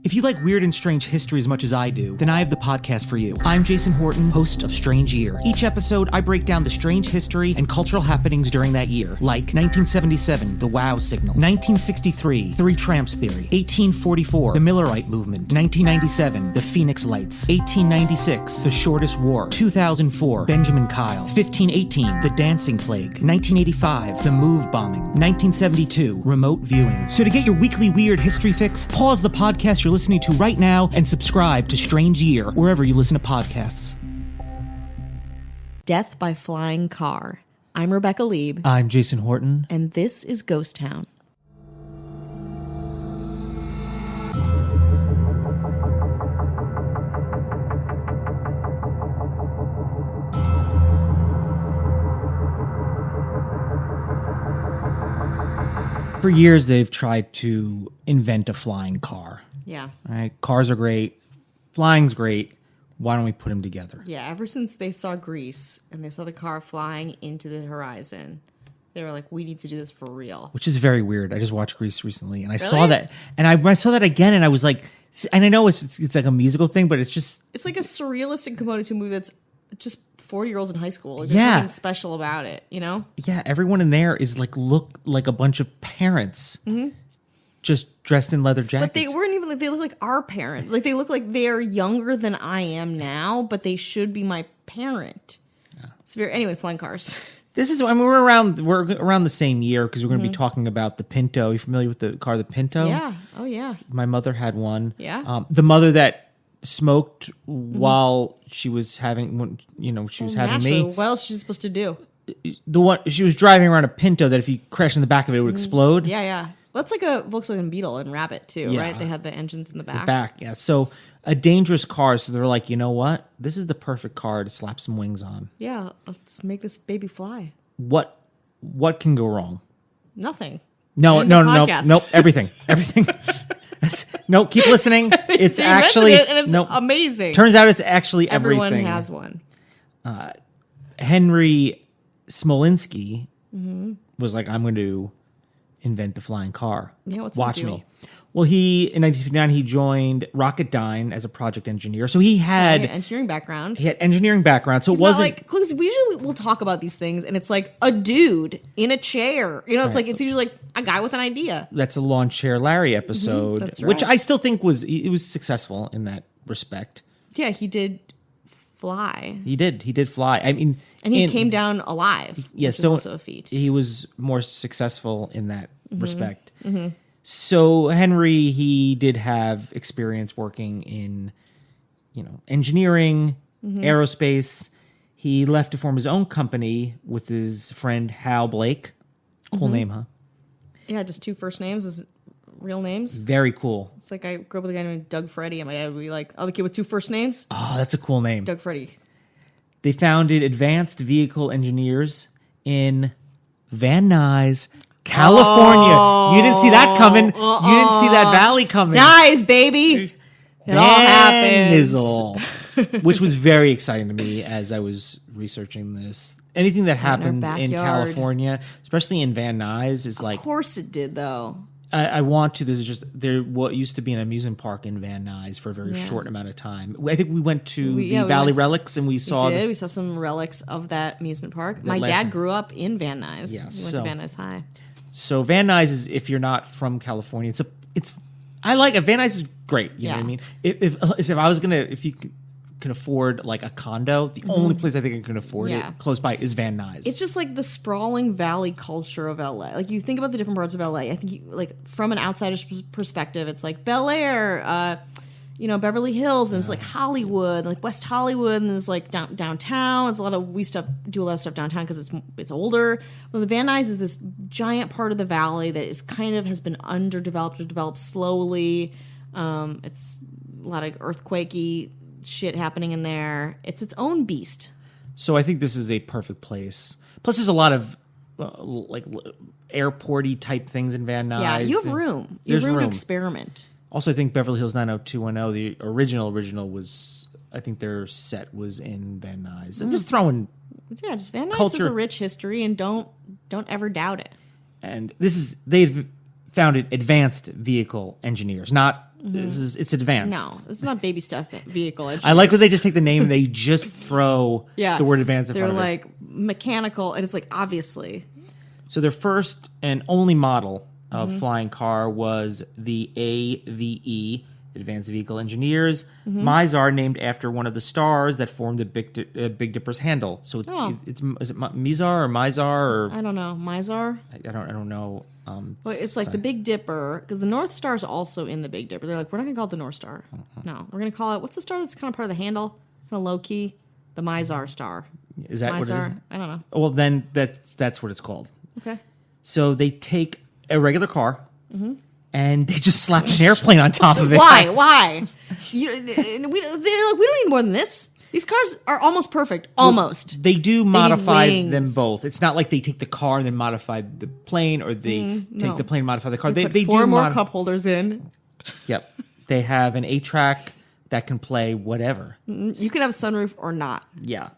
If you like weird and strange history as much as I do, then I have the podcast for you. I'm Jason Horton, host of Strange Year. Each episode, I break down the strange history and cultural happenings during that year, like 1977, the Wow Signal, 1963, Three Tramps Theory, 1844, the Millerite Movement, 1997, the Phoenix Lights, 1896, the Shortest War, 2004, Benjamin Kyle, 1518, the Dancing Plague, 1985, the Move Bombing, 1972, remote viewing. So to get your weekly weird history fix, pause the podcast you're listening to right now and subscribe to Strange Year wherever you listen to podcasts. Death by Flying Car. I'm Rebecca Lieb. I'm Jason Horton. And this is Ghost Town. For years, they've tried to invent a flying car. Yeah. All right, cars are great. Flying's great. Why don't we put them together? Yeah, ever since they saw Grease and they saw the car flying into the horizon, they were like, we need to do this for real. Which is very weird. I just watched Grease recently, and I saw that. And I saw that again, and I was like, and I know it's like a musical thing, but it's just... It's like a surrealistic component to a movie that's just 40-year-olds in high school. Like, there's nothing special about it, you know? Yeah, everyone in there is like, look like a bunch of parents. Mm-hmm. Just dressed in leather jackets. But they weren't even like, they look like our parents. Like, they look like they're younger than I am now, but they should be my parent. Yeah. It's very, anyway, flying cars. This is, I mean, we're around the same year because we're going to be talking about the Pinto. Are you familiar with the car, the Pinto? Yeah. Oh, yeah. My mother had one. Yeah. The mother that smoked while she was having, she was having naturally. me. What else is she supposed to do? The one, she was driving around a Pinto that if you crashed in the back of it, it would explode. Yeah, yeah. Well, that's like a Volkswagen Beetle and Rabbit, too, right? They had the engines in the back. The back, yeah. So a dangerous car. So they're like, you know what? This is the perfect car to slap some wings on. Yeah, let's make this baby fly. What can go wrong? Nothing. No, everything. No, keep listening. It's actually and it's amazing. Turns out it's actually everything. Everyone has one. Henry Smolinski was like, I'm going to invent the flying car. Yeah, what's Watch his deal? me. Well, in 1959, he joined Rocketdyne as a project engineer. So he had engineering background. He had engineering background. So He's it wasn't like, because we usually will talk about these things, and it's like a dude in a chair. You know, it's like it's usually like a guy with an idea. That's a Lawn Chair Larry episode, that's right. which I still think was successful in that respect. Yeah, he did fly. He did fly. I mean, and he came down alive. Yes, which is also a feat. He was more successful in that respect. Mm-hmm. So Henry, he did have experience working in, engineering, aerospace. He left to form his own company with his friend Hal Blake. Cool name, huh? Yeah, just two first names as real names. Very cool. It's like I grew up with a guy named Doug Freddy, and my dad would be like, "Oh, the kid with two first names." Oh, that's a cool name. Doug Freddy. They founded Advanced Vehicle Engineers in Van Nuys, California. You didn't see that coming. You didn't see that valley coming. Nice, baby. It all happens. Which was very exciting to me as I was researching this. Anything that happens in California, especially in Van Nuys, is like... Of course it did, though. I want to. This is just what used to be an amusement park in Van Nuys for a very short amount of time. I think we went to the Valley Relics and we saw... We saw some relics of that amusement park. My dad grew up in Van Nuys. Yeah, he went to Van Nuys High. So Van Nuys is, if you're not from California, I like it. Van Nuys is great. You know what I mean? If you can afford like a condo, the only place I think I can afford it close by is Van Nuys. It's just like the sprawling valley culture of LA. Like you think about the different parts of LA. I think like from an outsider's perspective, it's like Bel Air, Beverly Hills, and it's like Hollywood, like West Hollywood, and there's like downtown. It's a lot of do a lot of stuff downtown because it's older. Well, the Van Nuys is this giant part of the valley that is has been underdeveloped or developed slowly. It's a lot of earthquakey shit happening in there. It's its own beast. So I think this is a perfect place. Plus, there's a lot of like airporty type things in Van Nuys. Yeah, you have room. You have room to experiment. Also, I think Beverly Hills 90210, the original was, I think their set was in Van Nuys. I'm just throwing just Van Nuys has a rich history, and don't ever doubt it. And they've founded Advanced Vehicle Engineers, not it's advanced. No, it's not baby stuff vehicle. I like when they just take the name and they just throw the word advanced in They're front of it. like mechanical, and it's like obviously. So their first and only model of flying car was the AVE, Advanced Vehicle Engineers, Mizar, named after one of the stars that formed the Big Dipper's handle. So it's is it Mizar or Mizar or I don't know, Mizar. I don't know. Well, it's like the Big Dipper, because the North Star is also in the Big Dipper. They're like, we're not gonna call it the North Star. No, we're gonna call it, what's the star that's kind of part of the handle, kind of low key, the Mizar star. Is that Mizar? what it is? I don't know. Well, then that's what it's called. Okay. So they take a regular car. And they just slap an airplane on top of it. Why? We don't need more than this. These cars are almost perfect. Almost. They do modify wings. them both. It's not like they take the car and then modify the plane, or they take the plane and modify the car. They put 4 do more cup holders in. Yep. They have an 8-track that can play whatever. You can have a sunroof or not. Yeah.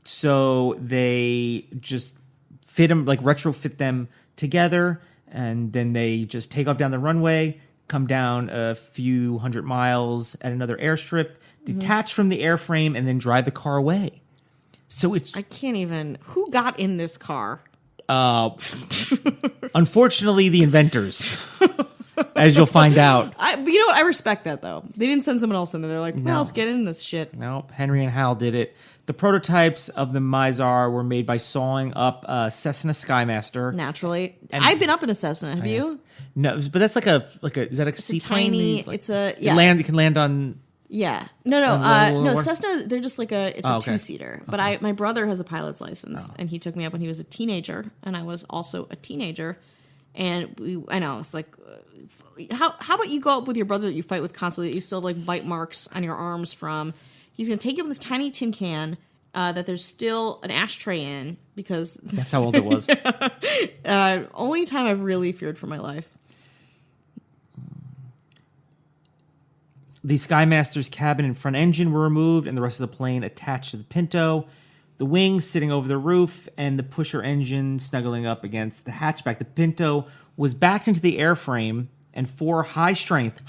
So they just fit them, like retrofit them together, and then they just take off down the runway, come down a few hundred miles at another airstrip, detach from the airframe, and then drive the car away. So it's... I can't even... Who got in this car? Unfortunately, the inventors, as you'll find out. You know what? I respect that, though. They didn't send someone else in there. They're like, well, let's get in this shit. Nope, Henry and Hal did it. The prototypes of the Mizar were made by sawing up a Cessna Skymaster. Naturally. I've been up in a Cessna. Have you? No, but that's like a is that a seaplane? Tiny... Like, it's a... Yeah. It can land on... Yeah. No, Cessna, they're just like it's a 2-seater. But my brother has a pilot's license, and he took me up when he was a teenager, and I was also a teenager. And I know, it's like, how about you go up with your brother that you fight with constantly, that you still have like bite marks on your arms from? He's going to take you up this tiny tin can that there's still an ashtray in, because... That's how old it was. Only time I've really feared for my life. The Skymaster's cabin and front engine were removed, and the rest of the plane attached to the Pinto. The wings sitting over the roof, and the pusher engine snuggling up against the hatchback. The Pinto was backed into the airframe, and 4 high strength.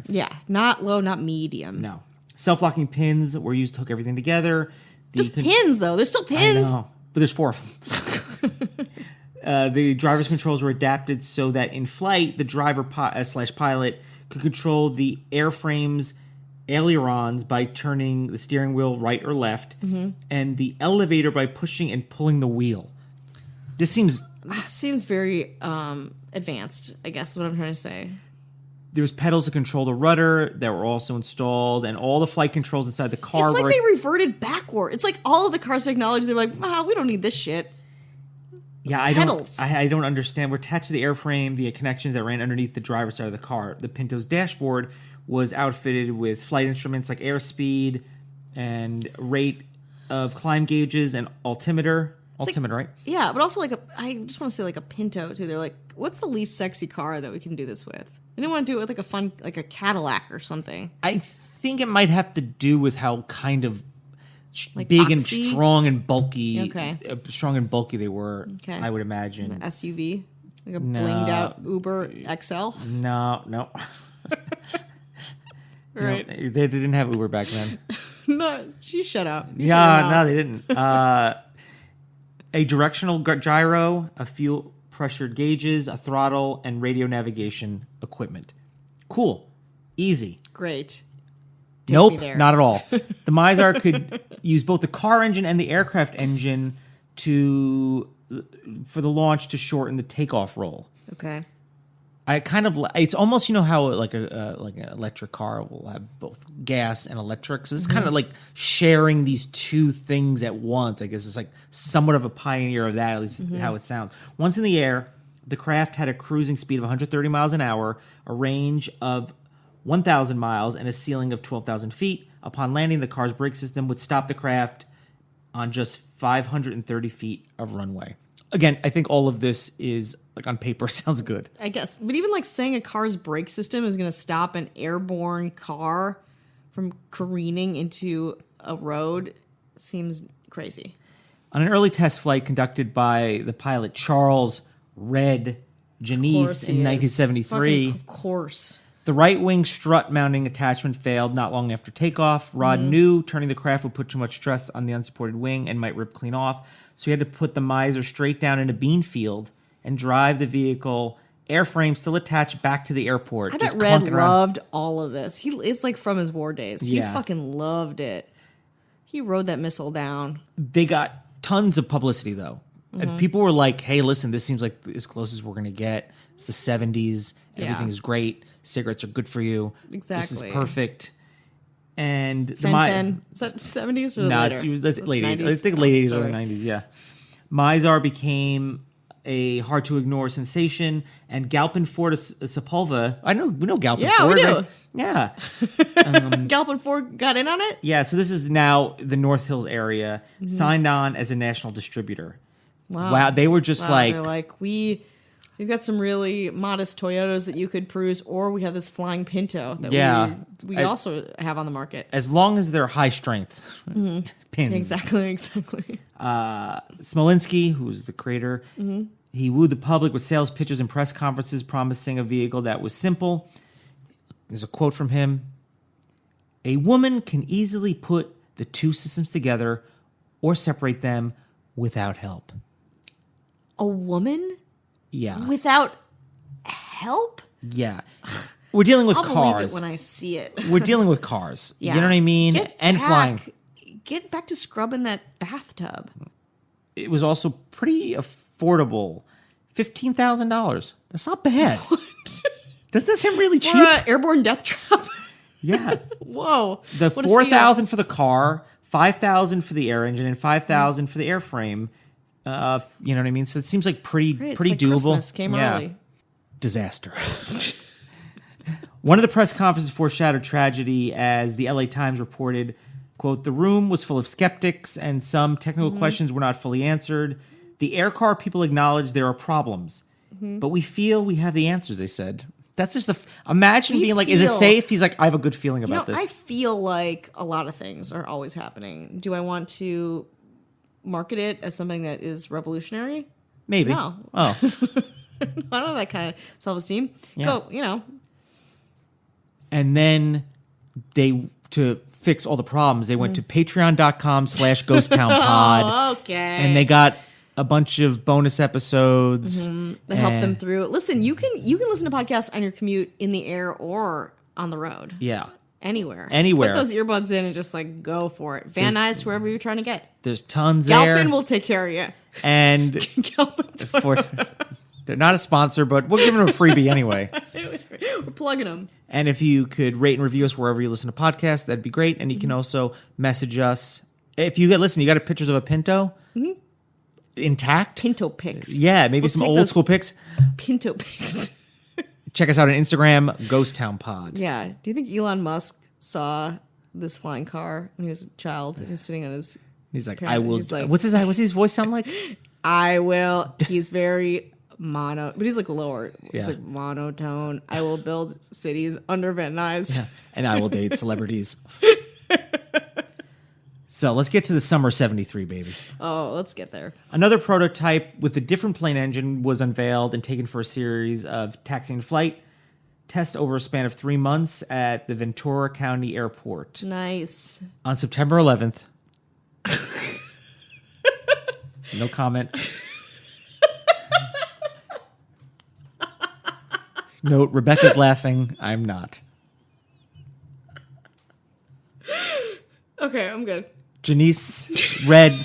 Yeah, not low, not medium. No. Self-locking pins were used to hook everything together. Just pins, though. There's still pins. I know, but there's 4 of them. The driver's controls were adapted so that in flight, the driver / pilot could control the airframe's ailerons by turning the steering wheel right or left, and the elevator by pushing and pulling the wheel. This seems very advanced, I guess is what I'm trying to say. There was pedals to control the rudder that were also installed, and all the flight controls inside the car It's like they reverted backward. It's like all of the car's technology, they're like, we don't need this shit. Yeah, I don't understand. We're attached to the airframe via connections that ran underneath the driver's side of the car. The Pinto's dashboard was outfitted with flight instruments like airspeed and rate of climb gauges and altimeter. Altimeter, right? Yeah, but also I just want to say like a Pinto too. They're like, what's the least sexy car that we can do this with? They didn't want to do it with like a fun, like a Cadillac or something. I think it might have to do with how kind of like big boxy? And strong and bulky. Okay. Strong and bulky they were. Okay. I would imagine. An SUV, like a blinged out Uber XL. No. Right. No, they didn't have Uber back then. No, she shut up. No, they didn't. A directional gyro, a fuel pressured gauges, a throttle, and radio navigation equipment. Cool. Easy. Great. Nope, not at all. The Mizar could use both the car engine and the aircraft engine for the launch to shorten the takeoff roll. Okay. It's almost, you know how like an electric car will have both gas and electric. So it's kind of like sharing these two things at once. I guess it's like somewhat of a pioneer of that, at least how it sounds. Once in the air, the craft had a cruising speed of 130 miles an hour, a range of 1,000 miles, and a ceiling of 12,000 feet. Upon landing, the car's brake system would stop the craft on just 530 feet of runway. Again, I think all of this is, like, on paper sounds good. I guess. But even, like, saying a car's brake system is going to stop an airborne car from careening into a road seems crazy. On an early test flight conducted by the pilot Charles Red Janice in 1973... Of course. The right-wing strut mounting attachment failed not long after takeoff. Rod knew turning the craft would put too much stress on the unsupported wing and might rip clean off, so he had to put the Mizar straight down in a bean field and drive the vehicle, airframe still attached, back to the airport. I bet Red loved all of this. It's like from his war days. He fucking loved it. He rode that missile down. They got tons of publicity, though. And people were like, hey, listen, this seems like as close as we're going to get. It's the 70s. Everything is great. Cigarettes are good for you. Exactly. This is perfect. And is that 70s or later? That's late 80s. I think late 80s, early 90s, yeah. Mizar became a hard-to-ignore sensation, and Galpin Ford Sepulveda, we know Galpin Ford. Yeah, we do. Right? Yeah. Galpin Ford got in on it? Yeah, so this is now the North Hills area, signed on as a national distributor. Wow. They were just like... They're like, we've got some really modest Toyotas that you could peruse, or we have this flying Pinto that we also have on the market. As long as they're high strength pins. Exactly. Smolinski, who's the creator, he wooed the public with sales pitches and press conferences promising a vehicle that was simple. There's a quote from him. A woman can easily put the two systems together or separate them without help. A woman? Yeah. Without help? Yeah. We're dealing with I'll cars. believe it when I see it. We're dealing with cars. Yeah. You know what I mean? Flying. Get back to scrubbing that bathtub. It was also pretty affordable. $15,000. That's not bad. Doesn't that seem really cheap? For an airborne death trap? Yeah. Whoa. The $4,000 for the car, $5,000 for the air engine, and $5,000 for the airframe. You know what I mean? So it seems like pretty like doable. Christmas came early. Disaster. One of the press conferences foreshadowed tragedy as the LA Times reported, quote, the room was full of skeptics and some technical questions were not fully answered. The air car people acknowledge there are problems, but we feel we have the answers, they said. That's just imagine being like, is it safe? He's like, I have a good feeling about this. I feel like a lot of things are always happening. Do I want to market it as something that is revolutionary? Maybe. No. Oh. I don't have that kind of self-esteem. Yeah. Go, And then to fix all the problems, they went to patreon.com/ghosttownpod. Oh, okay. And they got a bunch of bonus episodes. That help them through. Listen, you can listen to podcasts on your commute in the air or on the road. Yeah. Anywhere. Put those earbuds in and just like go for it. Van Nuys, wherever you're trying to get. There's tons there. Galpin will take care of you. And they're not a sponsor, but we're giving them a freebie anyway. We're plugging them. And if you could rate and review us wherever you listen to podcasts, that'd be great. And you can also message us. If you you got pictures of a Pinto intact? Pinto pics. Yeah, maybe some old school pics. Pinto pics. Check us out on Instagram, Ghost Town Pod. Yeah. Do you think Elon Musk saw this flying car when he was a child and he was sitting on his... He's like, I will... What's his voice sound like? I will... He's very... but he's like lower. He's Yeah. like monotone. I will build cities under Van Nuys. Yeah. And I will date celebrities. So let's get to the summer 73, baby. Oh, let's get there. Another prototype with a different plane engine was unveiled and taken for a series of taxi and flight tests over a span of 3 months at the Ventura County Airport. Nice. On September 11th. No comment. Note, Rebecca's laughing. I'm not. Okay, I'm good. Janice, Red.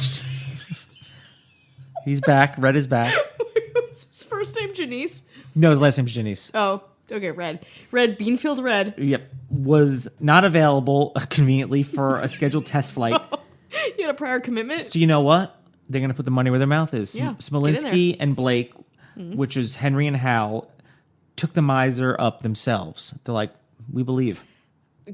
He's back. Red is back. What's his first name? Janice? No, his last name's Janice. Oh, okay, Red. Beanfield Red. Yep. Was not available conveniently for a scheduled test flight. You had a prior commitment? So you know what? They're going to put the money where their mouth is. Yeah, Smolinski and Blake, which is Henry and Hal, took the Mizar up themselves. They're like, we believe.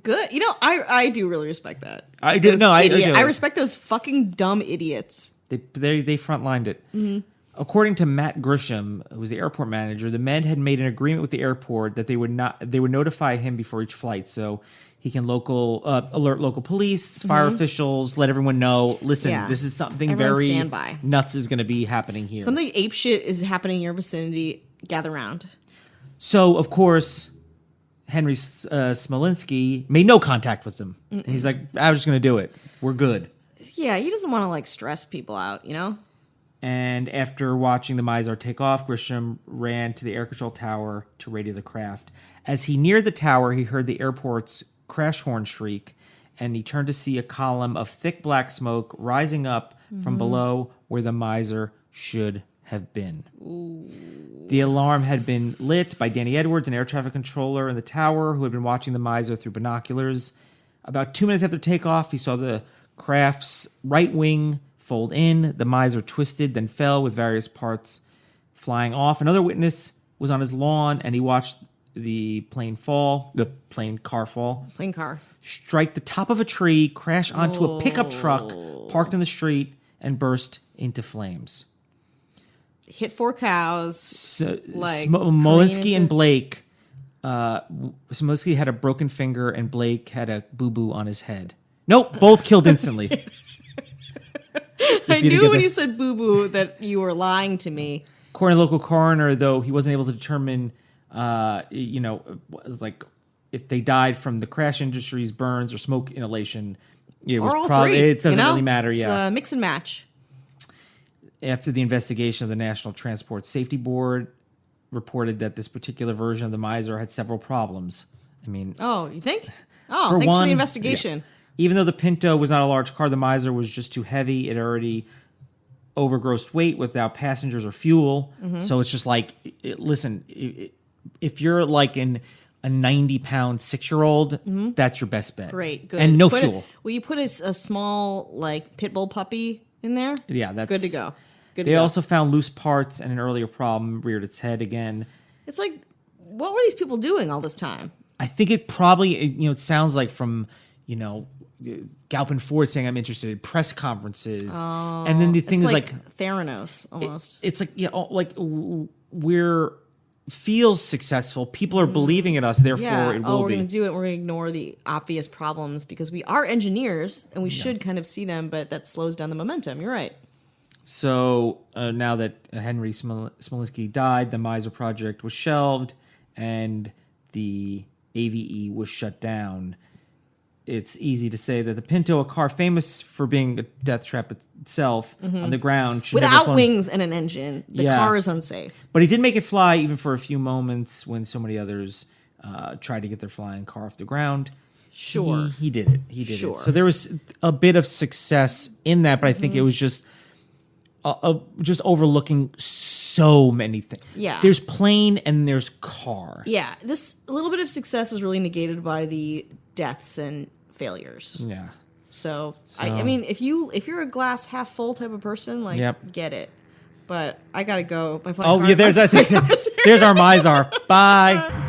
Good. I do really respect that. I do. No, I do. I respect those fucking dumb idiots. They frontlined it. Mm-hmm. According to Matt Grisham, who was the airport manager, the men had made an agreement with the airport that they would notify him before each flight, so he can alert local police, fire officials, let everyone know. Listen, this is something Everyone very stand by. Nuts is going to be happening here. Something ape shit is happening in your vicinity. Gather round. So of course, Henry Smolinski made no contact with them. And he's like, I was just going to do it. We're good. Yeah, he doesn't want to like stress people out, you know? And after watching the Mizar take off, Grisham ran to the air control tower to radio the craft. As he neared the tower, he heard the airport's crash horn shriek, and he turned to see a column of thick black smoke rising up from below where the Mizar should have been. Ooh. The alarm had been lit by Danny Edwards, an air traffic controller in the tower, who had been watching the Mizar through binoculars. About 2 minutes after takeoff, he saw the craft's right wing fold in. The Mizar twisted, then fell with various parts flying off. Another witness was on his lawn, and he watched the plane car, strike the top of a tree, crash onto a pickup truck parked in the street, and burst into flames. Hit 4 cows. Smolinski and Blake. Smolinski had a broken finger, and Blake had a boo-boo on his head. Nope, both killed instantly. I knew when you said boo-boo that you were lying to me. According to the local coroner, though, he wasn't able to determine, like if they died from the crash industry's burns or smoke inhalation. It doesn't really matter. It's a mix and match. After the investigation of the National Transport Safety Board reported that this particular version of the Mizar had several problems. I mean, you think? Thanks for the investigation. Yeah. Even though the Pinto was not a large car, the Mizar was just too heavy. It already overgrossed weight without passengers or fuel. Mm-hmm. So it's just like, listen, if you're like a 90-pound 6-year-old, that's your best bet. Great, good. And no fuel. Will you put a small like pit bull puppy in there? Yeah, that's good to go. They also found loose parts, and an earlier problem reared its head again. It's like, what were these people doing all this time? I think it probably, it sounds like from, Galpin Ford saying I'm interested in press conferences. Oh, and then the thing is like Theranos almost. It's like we're feels successful. People are believing in us, therefore it will be. We're going to do it. We're going to ignore the obvious problems because we are engineers and we should kind of see them, but that slows down the momentum. You're right. So now that Henry Smolinski died, the Mizar project was shelved and the AVE was shut down. It's easy to say that the Pinto, a car famous for being a death trap itself on the ground, should without wings and an engine, the car is unsafe. But he did make it fly even for a few moments when so many others tried to get their flying car off the ground. Sure. He did it. He did it. So there was a bit of success in that, but I think it was just overlooking so many things. Yeah. There's plane and there's car. Yeah. This little bit of success is really negated by the deaths and failures. Yeah. So I mean, if you're a glass half full type of person, get it. But I gotta go. There's our Mizar. Bye.